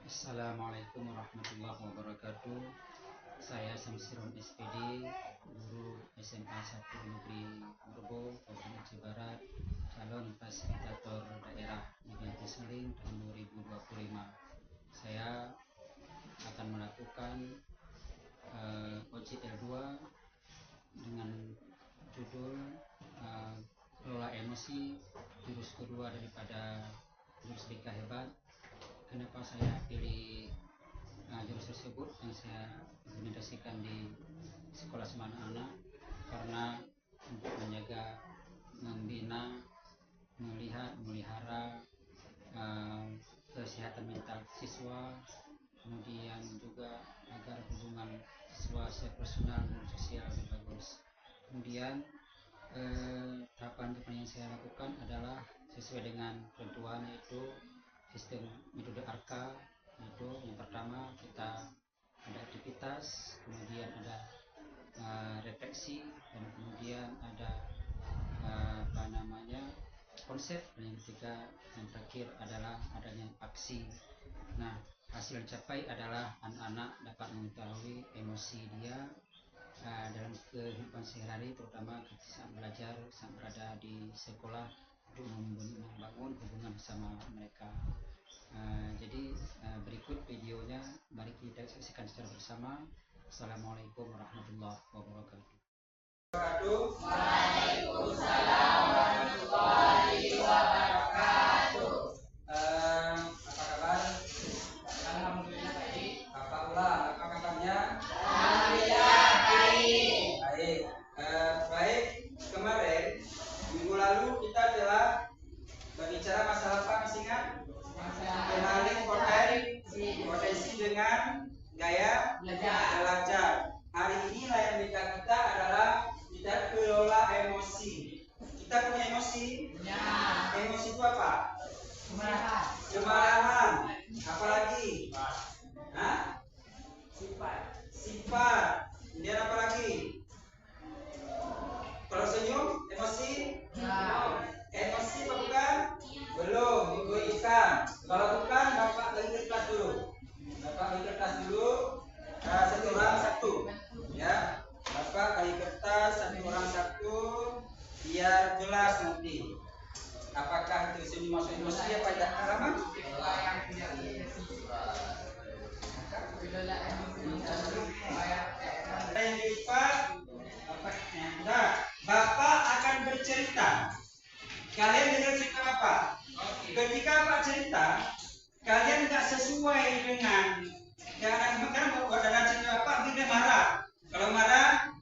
Assalamualaikum warahmatullahi wabarakatuh. Saya Samsirun SPD, guru SMA 1 Negeri Murbo, Kabupaten Aceh Barat, calon fasilitator daerah Negeri Seling tahun 2025. Saya akan melakukan OJL2 dengan judul kelola emosi, jurus kedua daripada jurus BK Hebat. Kenapa saya pilih jurus tersebut yang saya implementasikan di sekolah semana anak? Karena untuk menjaga, membina, memelihara kesehatan mental siswa, kemudian juga agar hubungan siswa secara personal dan sosial lebih bagus. Kemudian tahapan yang saya lakukan adalah sesuai dengan ketentuan, yaitu sistem metode ARKA. Itu yang pertama, kita ada aktivitas, kemudian ada refleksi, dan kemudian ada konsep, dan yang ketiga, yang terakhir adalah adanya aksi. Nah, hasil capai adalah anak-anak dapat mengetahui emosi dia dalam kehidupan sehari-hari, terutama ketika saat belajar, saat berada di sekolah, untuk membangun hubungan bersama mereka. Jadi berikut videonya, mari kita saksikan secara bersama. Assalamualaikum warahmatullahi wabarakatuh. Waalaikumsalam warahmatullahi wabarakatuh. Apa kabar? Alhamdulillah baik. Bapak ulang, apa kabarnya? Alhamdulillah baik. Baik. Baik, kemarin minggu lalu kita telah berbicara masalah apa, masih ingat? Kenali potensi dengan gaya belajar. Hari ini layar BK kita adalah kita kelola emosi. Kita punya emosi? Ya. Emosi itu apa? Kemarahan. Apalagi? Hah? Sifat. Kemudian apa lagi? Kalau senyum, emosi? Ya. Emosi apa bukan? Belum, egoisan. Kalau bukan, Bapak bagi kertas dulu. Satu orang satu. Ya, Bapak bagi kertas satu orang satu, biar jelas nanti. Apakah itu sini masuk emosi apa tidak? Halaman? Yang dilipat, Bapak akan bercerita. Kalian dengar cerita Bapak. Ketika Bapak cerita, kalian tidak sesuai dengan dalam cerita Bapak, dia marah. Kalau marah,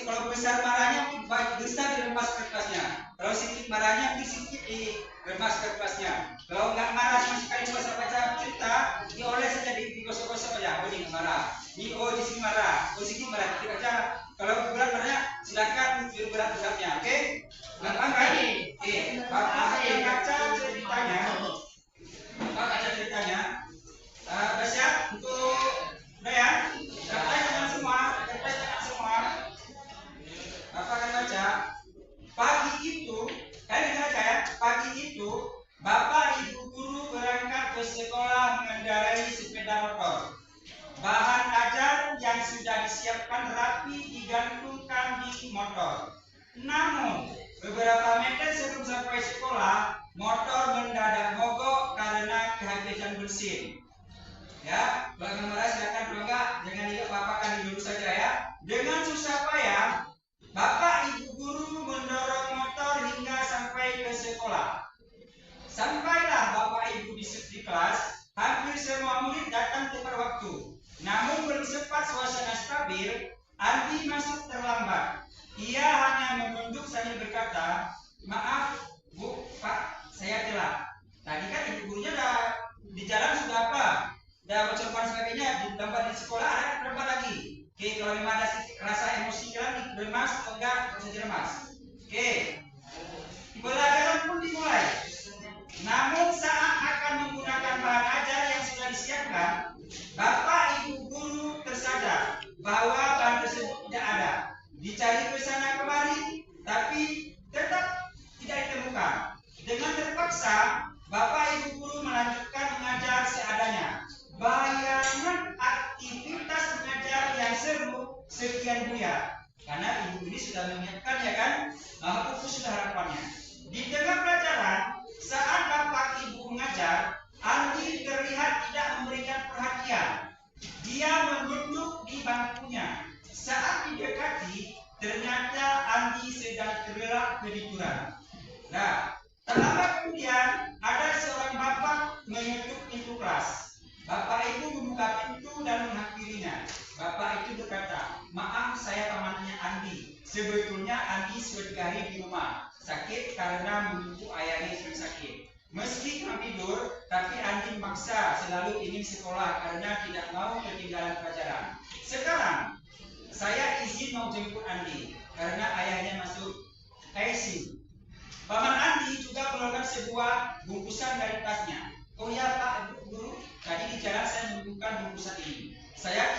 kalau besar marahnya besar diremas kertasnya. Kalau sedikit marahnya sedikit diremas kertasnya. Kalau nggak marah sama sekali baca cerita, dioles saja digosok-gosok aja. Oh ini marah. Di sini marah. Oh sedikit marah. Tidak aja. Kalau berat marahnya, silakan berat-beratnya. Oke? Gampang kan? Bapak baca ceritanya. Bersiap untuk udah ya? Kertas jangan semua. Bapak akan baca. Pagi itu, pagi itu Bapak Ibu guru berangkat ke sekolah mengendarai sepeda motor. Bahan ajar yang sudah disiapkan rapi digantungkan di motor. Namun, beberapa meter sebelum sampai sekolah, motor mendadak mogok karena kehabisan bensin. Ya, bagaimana silakan, kalau enggak jangan diapa-apakan dulu saja ya. Dengan susah payah, Bapak Ibu guru mendorong motor hingga sampai ke sekolah. Sampailah Bapak Ibu di kelas, hampir semua murid datang tepat waktu. Namun belum sempat suasana stabil, Andi masuk terlambat. Ia hanya menunduk sambil berkata, "Maaf, Bu, Pak, saya telat." Tadi kan ibu gurunya di jalan sudah apa? Udah ucapan sebagainya, di tempat di sekolah ada tempat lagi. Oke, kalau memang ada rasa emosi kalian diremas atau enggak, harus diremas. Oke, pelajaran pun dimulai. Namun saat akan menggunakan bahan ajar yang sudah disiapkan, Bapak Ibu guru tersadar bahwa bahan tersebut tidak ada. Dicari ke sana kemari, tapi tetap tidak ditemukan. Dengan terpaksa, Bapak Ibu guru melanjutkan mengajar seadanya. bisa mengingatkan ya kan? Pupus sudah harapannya. Di tengah pelajaran, saat bapak ibu mengajar, Andi terlihat tidak memberikan perhatian. Dia menunduk di bangkunya. Saat didekati, ternyata Andi sedang terlelap ketiduran. Nah, tak lama kemudian ada seorang bapak mengetuk pintu kelas. Bapak itu membuka pintu dan menghampirinya. Bapak itu berkata, "Maaf, saya temannya Andi. Sebetulnya Andi sudah 3 hari di rumah, sakit karena menunggu ayahnya sedang sakit. Meski kurang tidur, tapi Andi memaksa selalu ingin sekolah karena tidak mau ketinggalan pelajaran. Sekarang, saya izin mau jemput Andi karena ayahnya masuk ICU." Paman Andi juga mengeluarkan sebuah bungkusan dari tasnya. "Oh ya Pak Guru, tadi di jalan saya menemukan bungkusan ini. Saya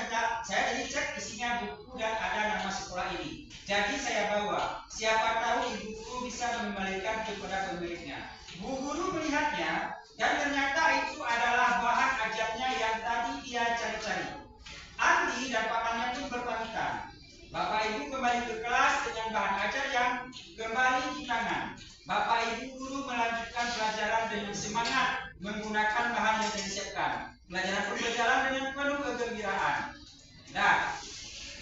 jadi cek isinya buku dan ada nama sekolah ini. Jadi saya bawa. Siapa tahu ibu guru bisa mengembalikan kepada pemiliknya." Bu Guru melihatnya dan ternyata itu adalah bahan ajarnya yang tadi dia cari-cari. Andi dan pamannya pun berpamitan. Bapak Ibu kembali ke kelas dengan bahan ajar yang kembali di tangan. Bapak Ibu guru melanjutkan pelajaran dengan semangat menggunakan bahan yang disiapkan. Pelajaran pun berjalan dengan penuh kegembiraan. Nah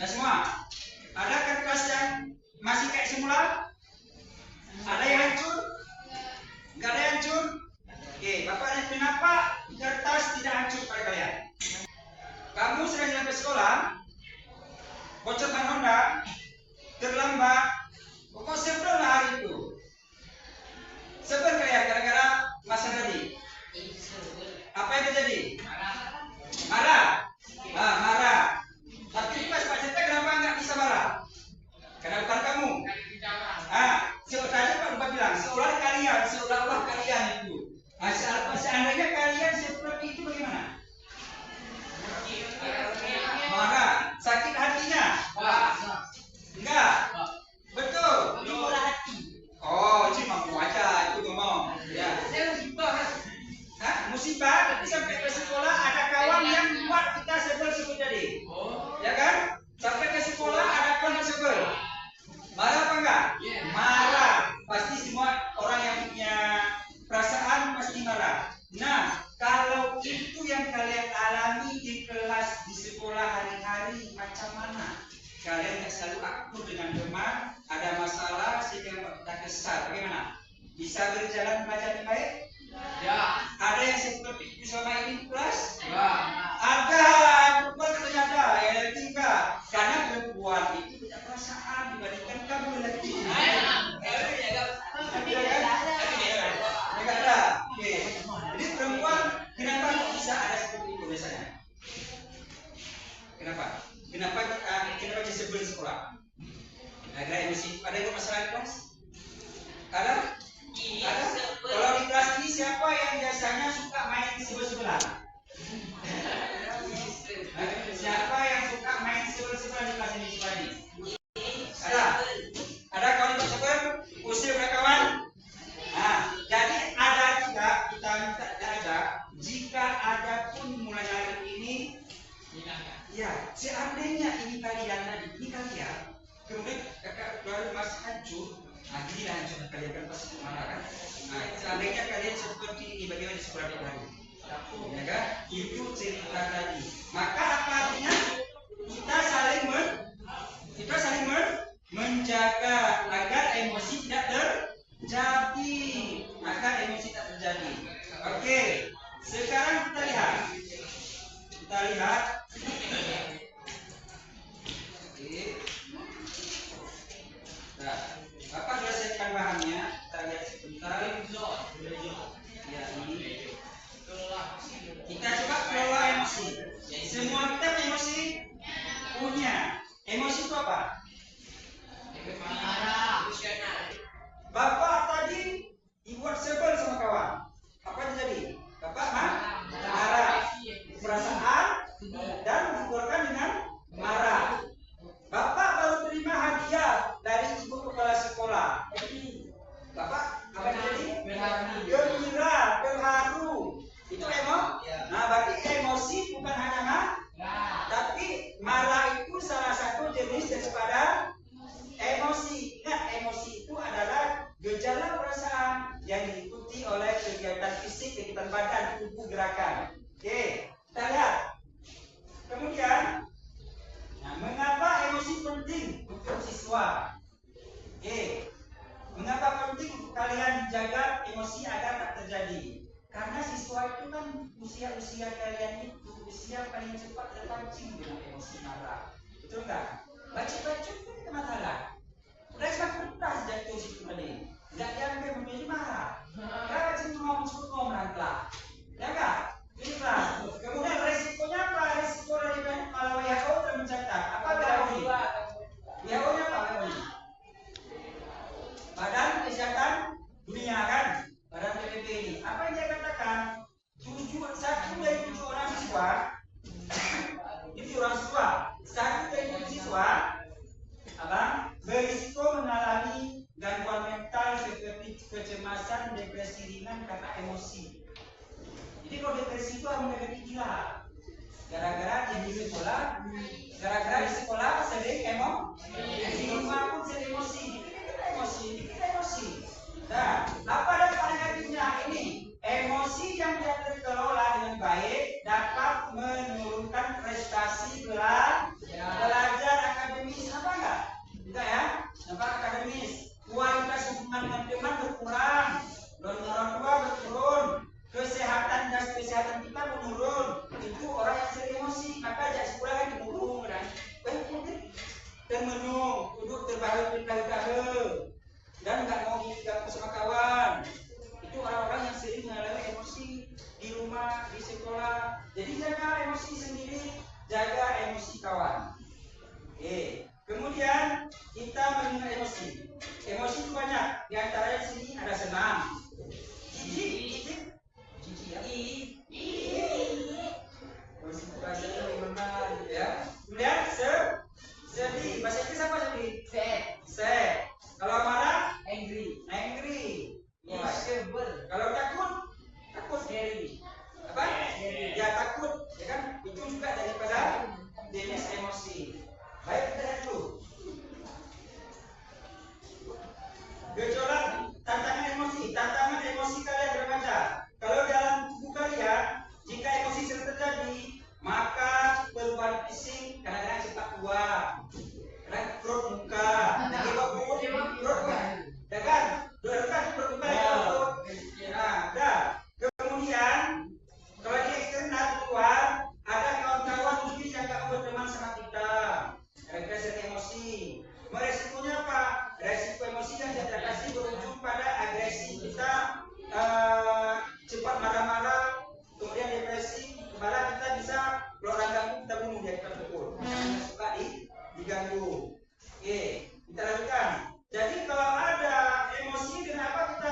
semua, ada kertas yang masih kayak semula? Ada yang hancur? Enggak ada yang hancur? Oke, Bapak, kenapa kertas tidak hancur pada kalian? Kamu sering sampai sekolah, bocor ban Honda, terlambat, pokoknya sebel lah hari itu. Sebel kalian gara-gara masa tadi. Apa yang terjadi? Marah. Marah. Tapi pas Pak Cete kenapa nggak bisa marah? Karena bukan kamu. Tadi Pak Lupa bilang, seolah-olah kalian itu. Seandainya kalian seperti itu bagaimana? Marah. Sakit hatinya? Enggak. Betul. Murah hati. Oh, itu mampu aja itu ngomong. Ya. Musibah, tapi sampai ke sekolah ada kawan yang buat kita sebel sebut tadi. Ya kan? Sampai ke sekolah ada kawan yang sebel. Marah apa enggak? Marah. Pasti semua orang yang punya perasaan pasti marah. Nah, kalau itu yang kalian alami di kelas di sekolah hari-hari, macam mana? Kalian yang selalu akur dengan teman, ada masalah sehingga kita kesal. Bagaimana? Bisa berjalan belajar dengan baik? Ya. Ada yang seperti itu selama ini di kelas? Ya. Ada. Perempuan katanya ada. Ya, lagi enggak. Karena perempuan itu punya perasaan dibandingkan kamu lagi. Enggak ada. Oke. Jadi perempuan kenapa bisa ada seperti itu biasanya? Kenapa? Kenapa kita sebel di sekolah? Ada emosi? Ada yang masalah di kelas? Ada? Ada? Kalau di kelas ini siapa yang biasanya suka main sebel-sebelan? Siapa yang suka main sebel-sebelan di kelas ini? Ada? Ada kawan yang sebel? Usir kawan? Jadi ada juga, kita minta ada. Jika ada pun mulai hari ini, ya, seandainya ini kalian tadi, ini kalian, kemudian kakak baru masih hancur, gini hancur kalian kan pasti marah kan? Seandainya kalian seperti ini, bagaimana di sekolah yang baru? Ya kan? Itu cerita tadi. Maka apa artinya? Kita saling menjaga agar emosi tidak terjadi. Oke, sekarang kita lihat. Nah, Bapak sudah siapkan bahannya. Kita lihat sebentar. Ya, ini. Kita coba kelola emosi. Semua kita punya emosi. Punya. Emosi itu apa? Bapak tadi dibuat sebel sama kawan. Apa yang terjadi? Bapak marah. Perasaan dan dikeluarkan dengan marah. Bapak baru terima hadiah dari ibu kepala sekolah. Bapak apa yang terjadi? Gembira, terharu. Itu emosi. Nah, tubuh gerakan. Oke, kita lihat. Kemudian, nah, mengapa emosi penting untuk siswa? Oke, mengapa penting untuk kalian jaga emosi agar tak terjadi? Karena siswa itu kan usia-usia kalian itu usia paling cepat terpancing dengan emosi marah. Betul nggak? Baca-baca itu tidak masalah. Udah semakin mudah jatuh situ tadi. Nggak diambil menjadi marah. Ya cuma mau merantau. Ya nggak? Ini lah. Kemudian resikonya apa? Resiko dari kalau WHO telah mencatat. Apa WHO? WHO-nya apa WHO? Badan Kesehatan Dunia kan? Badan PBB ini. Apa yang dia katakan? 1 dari 7 orang siswa ini orang siswa. 1 dari 7 siswa berisiko mengalami gangguan mental seperti kecemasan, depresi ringan karena emosi. Jadi kalau depresi itu harus menjadi gila. Gara-gara di sekolah sering di rumah pun sering emosi, dikit emosi. Nah, apa dampak negatifnya ini? Emosi yang tidak terkelola dengan baik dapat menurunkan prestasi belajar akademis. Apa enggak? Enggak ya? Dampak akademis. Kualitas hubungan dengan teman berkurang, orang tua berturun, kesehatan kita menurun. Itu orang yang sering emosi, maka ajak sekolah kan dimurung kan? Termenung, duduk terbahu dan nggak mau diganggu sama kawan. Itu orang-orang yang sering mengalami emosi di rumah, di sekolah. Jadi jaga emosi sendiri, jaga emosi kawan. Oke. Kemudian kita mengenal emosi. Emosi itu banyak. Di antaranya di sini ada senang, jijik ya. Emosi bahasa gimana ya? Kemudian sedih. Bahasa Inggris apa sedih? Sad. Kalau marah, angry. Kalau takut, scary. Apa? Ya takut, ya kan? Itu juga daripada jenis emosi. Baik, kita lihat dulu. Gejolak tantangan emosi kalian bermacam. Kalau dalam tubuh kalian, jika emosi sering terjadi, maka perubahan fisik kadang-kadang cepat tua. Perut muka, perut ya kan? Perut muka kemudian kalau di eksternal keluar ada kawan-kawan mungkin yang gak berteman sama kita. Kita sering emosi. Resikonya apa? Resiko emosi yang kita kasih berujung pada agresi kita, cepat marah-marah, kemudian depresi, malah kita bisa kalau orang ganggu kita bunuh dia, kita pukul. Karena suka diganggu. Oke, kita lanjutkan. Jadi kalau ada emosi dengan apa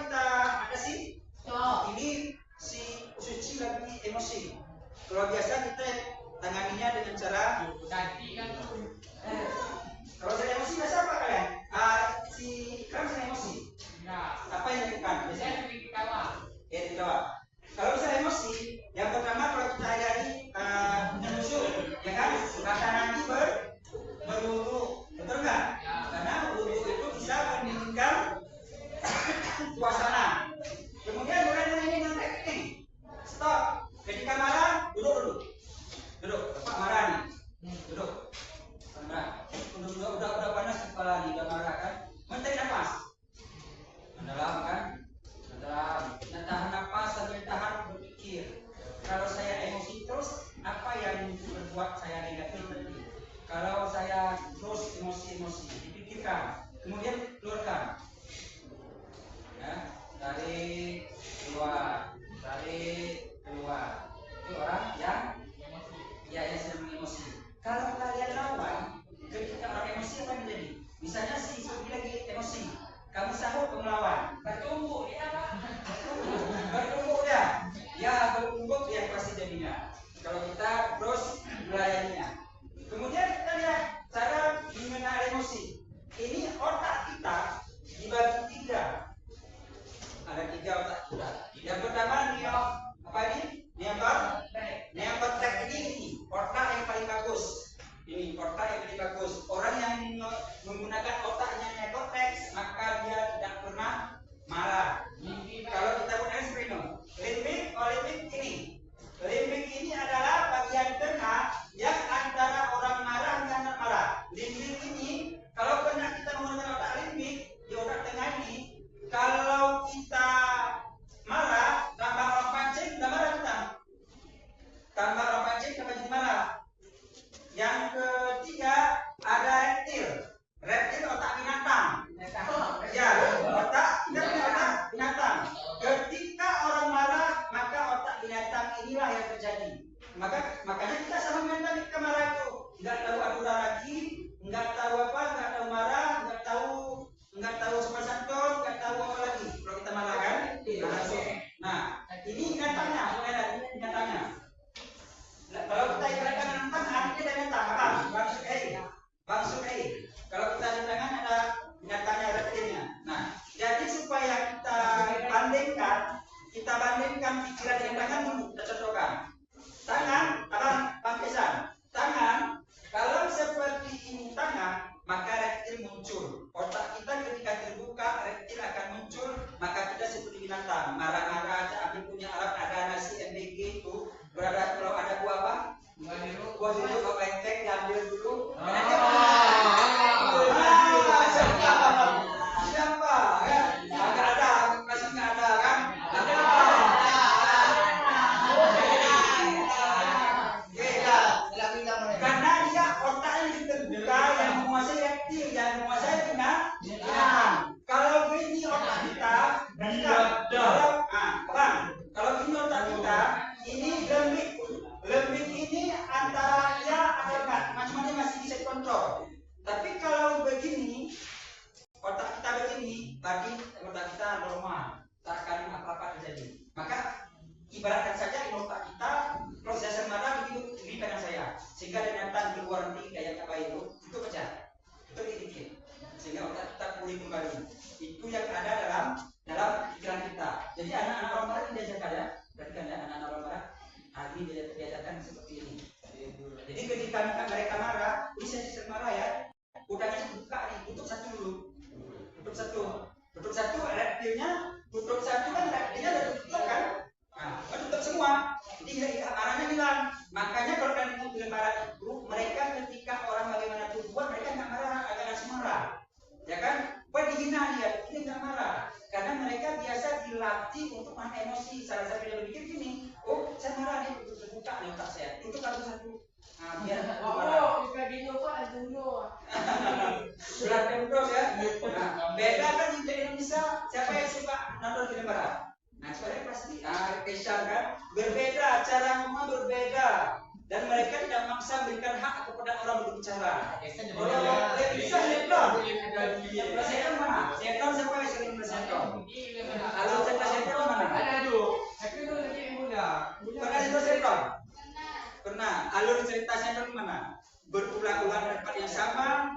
kita atasi? Ini si Suci lagi emosi. Kalau biasa kita tanganinya dengan cara kalau saya emosi biasa apa kalian? Si Ikram saya emosi. Apa yang dilakukan? Biasanya diketawa. Kalau bisa emosi, yang pertama kalau kita ajari menyusul, ya kan? Kata nanti berwudu, betul nggak? Karena wudu itu bisa meningkatkan suasana. Kemudian mulai dari ini dengan teknik. Stop. Ketika marah, duduk. Bapak marah nih. Duduk. Udah panas kepala nih, udah marah kan? Menarik nafas. Mendalam kan? Tahan nafas sambil tahan berpikir. Kalau saya emosi terus, apa yang membuat saya negatif nanti? Kalau saya terus emosi, dipikirkan, kemudian keluarkan. Ya, tarik keluar. Itu orang yang sedang emosi. Kalau kalian lawan, ketika orang emosi apa yang terjadi? Misalnya si Sobi lagi emosi, kamu sahut melawan, bertumbuk dia apa? Bertumbuk dia. Ya bertumbuk yang pasti jadinya. Kalau kita terus melayaninya. Kemudian kita lihat cara mengenal emosi. Ini otak kita dibagi 3. Ada 3 otak kita. Yang pertama neokortek ini otak yang paling bagus. Orang yang menggunakan otaknya neokortek maka dia tidak pernah marah. Kalau kita gunakan Sprino, Makanya kita sama dengan tadi marah itu, nggak tahu aturan lagi, nggak tahu apa, nggak tahu marah, nggak tahu sopan santun, nggak tahu apa lagi. Kalau kita marah kan, nah ini binatangnya, binatangnya. Nah, kalau kita ibaratkan dengan tangan, ini ada binatang apa? Bang Sukai. Kalau kita di tangan ada binatangnya, reptilnya. Nah, jadi supaya kita bandingkan pikiran dengan tangan dulu, kita contohkan. Tangan, Bang Kesan. Tangan, kalau seperti ini tangan, maka reptil muncul. Otak kita ketika terbuka, reptil akan muncul, maka kita seperti binatang. Marah-marah, ambil punya alat, ada nasi MBG itu, berada kalau ada buah apa? Buah dulu, kalau entek diambil dulu. Siapa? Agak ada, masih nggak ada kan? Ada. Karena dia otaknya terbuka, yang menguasai reptil, yang menguasai binatang. Kalau ini otak kita, kalau ini otak kita, ini lembik ini antara ya atau enggak, macam-macam masih bisa dikontrol. Tapi kalau begini, otak kita begini, bagi otak kita normal, tak akan apa-apa terjadi. Maka ibaratkan saja ini otak kita, proses marah begitu di tangan saya, sehingga ada binatang keluar nanti kayak apa itu pecah, itu dikit, sehingga otak kita pulih kembali. Itu yang ada dalam pikiran kita. Jadi anak-anak orang marah ini diajarkan ya, perhatikan ya anak-anak orang marah. Ini diajarkan seperti ini. Jadi ketika mereka marah, ini saya marah ya, udahnya buka nih, tutup satu dulu, tutup satu reptilnya, tutup satu kan reptilnya udah tutup kan, tutup semua, jadi marahnya hilang. Makanya kalau kalian itu marah itu, mereka ketika orang bagaimana tuh buat mereka nggak marah, agak langsung marah, ya kan? Dihina dia, ini nggak marah, karena mereka biasa dilatih untuk menahan emosi. Salah satu yang berpikir gini, oh saya marah nih, terbuka nih otak saya, tutup satu. Biar berat terus ya. Beda kan di Indonesia, siapa yang suka nonton film barat? Nah, sebenarnya pasti Keshan kan berbeda, cara ngomong berbeda, dan mereka tidak maksa berikan hak kepada orang berbicara. Kalau bisa sinetron mana? Sinetron siapa yang sering bersinetron? Kalau cerita sinetron mana? Ada tuh. Tapi itu lagi muda. Pernah sinetron? Pernah. Alur cerita sinetron mana? Berulang-ulang tempat yang sama,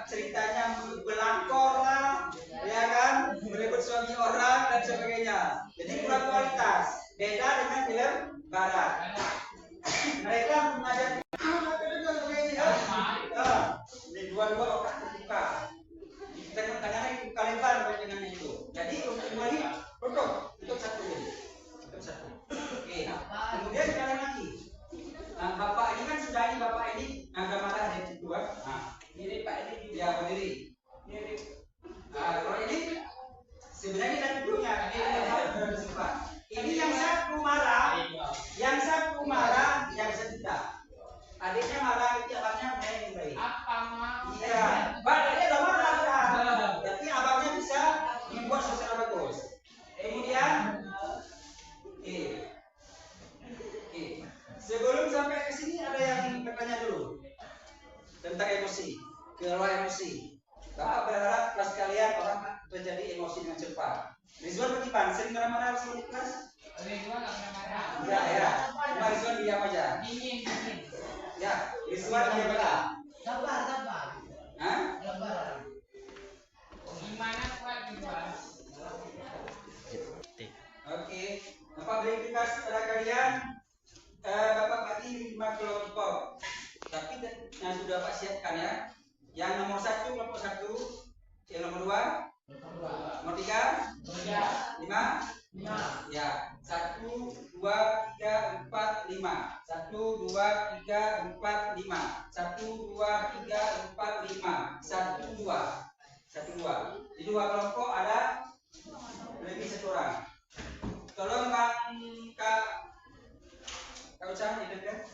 ceritanya belakor lah, ya kan, merebut suami orang dan sebagainya. Jadi kurang kualitas. Beda dengan film barat. Mereka mengajar ini dua-dua otak terbuka. Tangan-tangannya dibuka lebar dengan itu. Jadi untuk ini tutup satu. Oke. Kemudian sekali lagi. Bapak ini kan sudah bapak ini agak marah dari kedua. Ini Pak ini dia berdiri. Kalau ini sebenarnya dari dulunya ini yang satu marah, yang tidak. Adiknya marah, abangnya baik. Iya, badannya udah marah tapi abangnya bisa membuat suasana bagus. Kemudian, sebelum sampai ke sini ada yang bertanya dulu tentang emosi, kelola emosi. Bapak berharap kelas kalian orang terjadi emosi dengan cepat. Rizwan bagaimana? Sering marah-marah sama di kelas? Rizwan nggak marah. Ya. Cuma Rizwan diam aja. Dingin. Ya, Rizwan diam aja. Sabar. Sabar. Gimana kuat Rizwan? Oke. Bapak verifikasi pada kalian. Bapak bagi 5 kelompok. Tapi yang sudah Pak siapkan ya. Yang nomor 1 kelompok 1, yang nomor 2, nomor 3, 5. Ya, 1, 2, 3, 4, 5. 1, 2, 3, 4, 5. 1, 2, 3, 4, 5. 1, 2. Di 2 kelompok ada lebih 1 orang. Tolong Bang Kak Ucang didekat.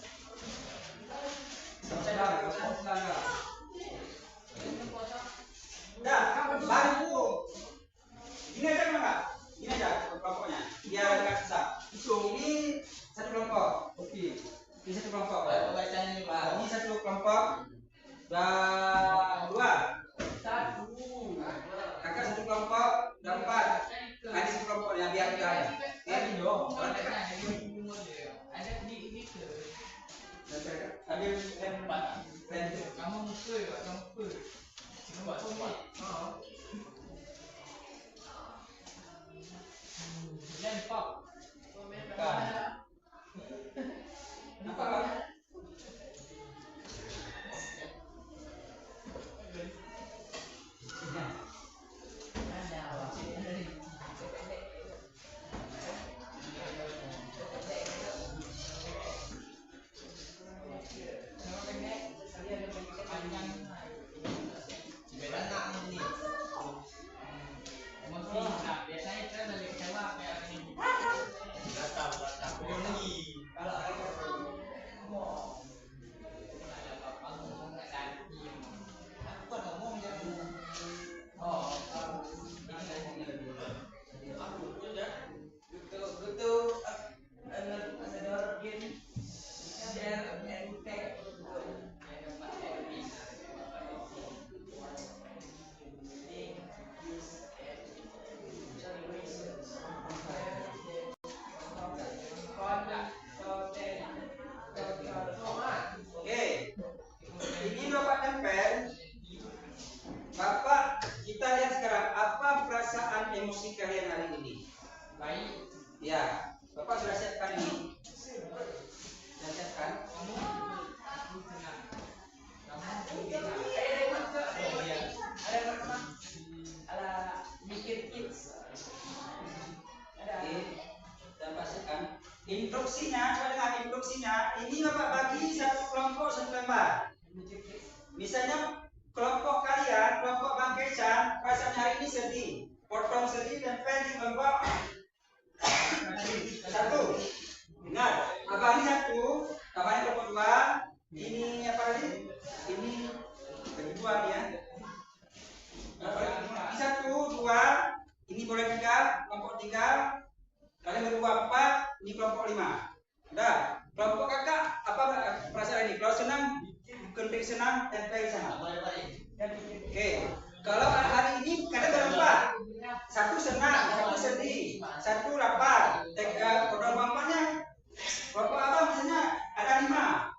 Baru ini aja enggak? Ini aja kelompoknya. Biar enggak susah. Ini satu kelompok. Oke. Ini satu kelompok. Ini satu kelompok. Dua. Kakak satu kelompok. Empat. Ini satu kelompok yang biar kan. Ada empat. Kamu muka ya, kamu muka. Buat semua. Lempar. Kan. Apa? Emosi kalian hari ini? Baik. Ya, Bapak sudah siapkan ini. Sudah siapkan? Aku tenang. Ada mikir kids. Oke, dan pastikan. Instruksinya, coba dengar instruksinya. Ini Bapak bagi satu kelompok satu lembar. Misalnya kelompok kalian, kelompok Bang Kecan, rasanya hari ini sedih. Potong sedih tempel di kelompok satu. Ingat, abang ini satu, abang ini kelompok dua. Ini apa tadi? Ini bagi dua dia. Ini satu, dua. Ini boleh tiga, kelompok tiga. Kalian berdua empat. Ini kelompok lima. Udah. Kelompok kakak apa perasaan ini? Kalau senang, kenting senang, tempel di sana. Oke. Kalau hari ini kalian berempat. Satu senang, satu sedih, satu lapar. Kodam bapaknya, bapak apa misalnya ada lima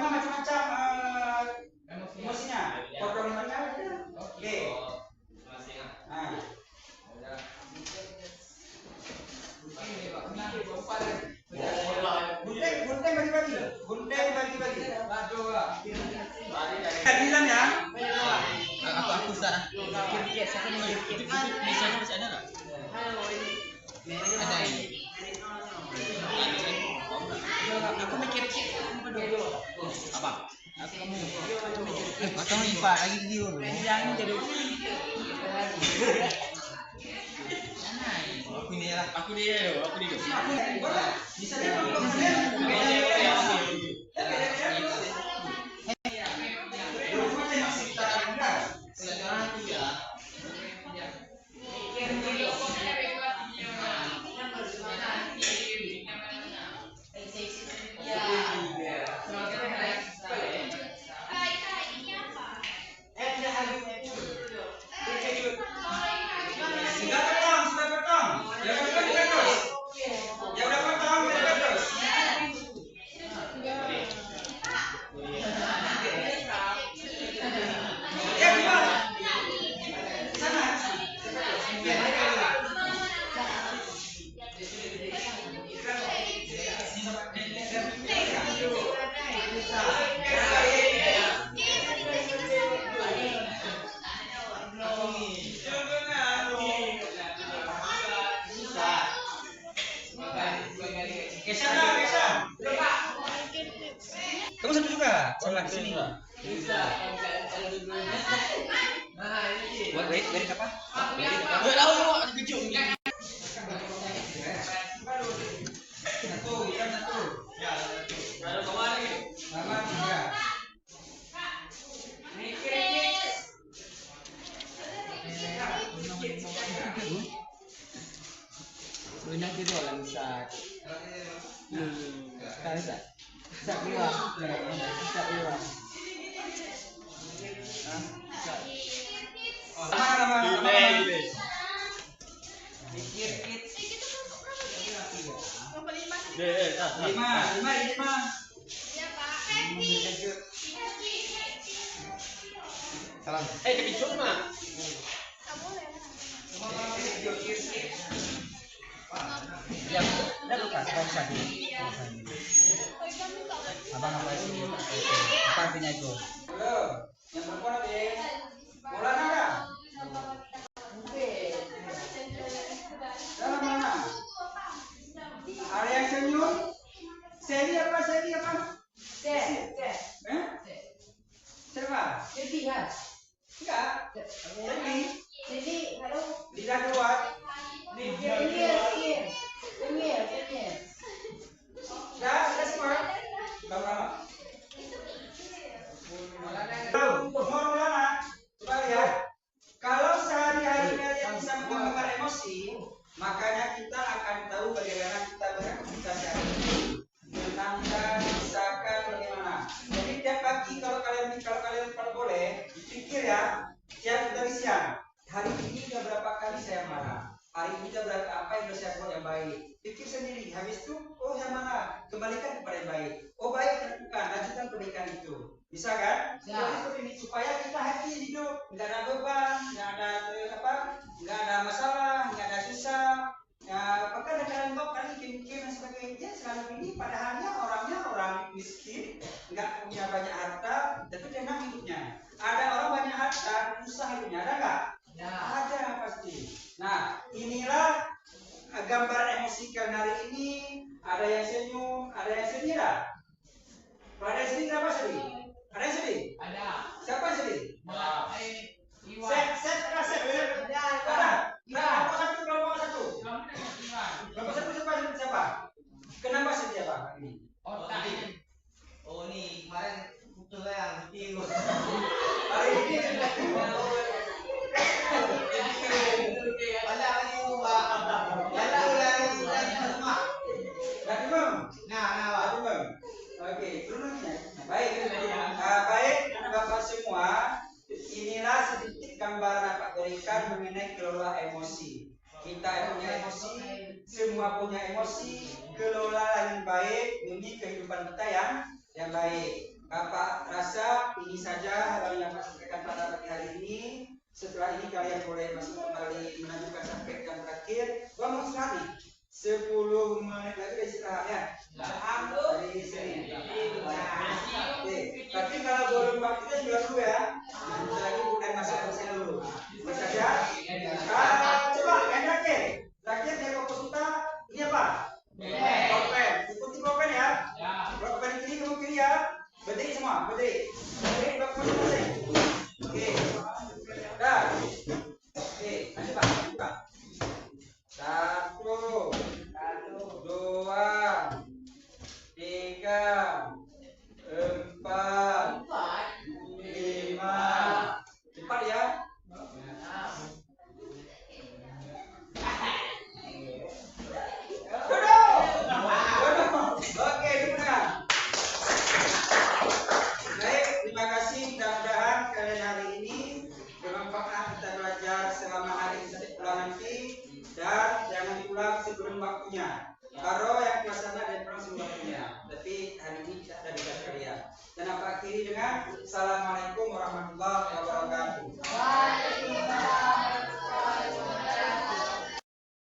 macam-macam emosinya. Kodam limanya ada. Oke. Nah. Gunting bagi-bagi. Adilan ya. Aku Ustaz. Itu misalnya masih ada enggak? Ada ini. Aku mikir apa? Kamu atau IPA lagi video dulu. Yang jadi aku dia. Bisa kamu satu juga, sama di sini. Bisa. Nah, ini. Buat beri apa? Enggak tahu kok, kejut. Satu. Ya, satu. Ada kemarin. Sama tiga. Benar gitu lah. Ustaz. Sekali tak? Tak keluar. Tak keluar. Lama. Lima. Salam. Kejut mah. Ya, dah lupa. Barusan. Abang apa sih? Apa artinya itu? Belum. Yang perempuan ada. Bola nada. Dalam mana? Ada yang senyum? Seri apa? Siapa? Enggak. Seri. Lidah keluar. Sudah semua. Berapa? Untuk Maulana, coba lihat. Kalau sehari-hari kalian bisa menggambar emosi, makanya kita akan tahu bagaimana kita berkomunikasi hari ini. Menenangkan, misalkan bagaimana. Jadi tiap pagi kalau kalian boleh, pikir ya, tiap dari siang. Hari ini sudah berapa kali saya marah? Hari ini sudah berapa apa yang sudah saya buat yang baik? Pikir sendiri. Habis itu, oh saya marah, kembalikan kepada yang baik. Oh baik, lakukan, lanjutkan kebaikan itu. Bisa kan? Jadi seperti ini supaya kita happy hidup, nggak ada beban, nggak ada masalah, nggak ada susah. Ya, maka kalian mikir dan sebagainya selalu ini padahalnya orangnya orang miskin, nggak punya banyak harta, tapi tenang hidupnya. Ada orang banyak harta, susah hidupnya, ada nggak? Ya. Ada pasti. Nah, inilah gambar emosi kalian hari ini. Ada yang senyum, ada yang sedih tak? Kalau ada yang sedih, kenapa sedih? Ada yang sedih? Ada. Siapa yang sedih? Siapa? Kenapa sedih Pak ini? Oh nih kemarin putus yang tinggal. Hari ini Ada lagi Pak. Lagi rumah. lagi bang. Nah. Oke, turunnya. Baik, baik Bapak semua. Inilah sedikit gambaran Pak berikan mengenai kelola emosi. Kita punya emosi, semua punya emosi, kelola yang baik demi kehidupan kita yang baik. Bapak rasa ini saja hal yang Bapak sampaikan pada pagi hari ini. Setelah ini kalian boleh masuk kembali melanjutkan sampai yang terakhir. Gua mau istirahat nih. 10 menit lagi udah istirahat ya. Dari sini. Oke. Tapi kalau belum waktunya juga dulu ya. Nanti lagi bukan masuk ke sini dulu. Bisa ya? Coba yang terakhir dari fokus kita ini apa? Pulpen. Ikuti pulpen ya. Pulpen kiri kamu kiri ya. Berdiri semua, berdiri. Berdiri bapak masing-masing. Oke. Dah. Oke, lanjut Pak. 1, 2, 3, 4, 5. Cepat ya. Oke, dukungan. Baik, terima kasih. Mudah-mudahan kalian hari ini bermanfaat kita belajar selama hari ini sampai pulang nanti dan jangan diulang sebelum waktunya. Kalau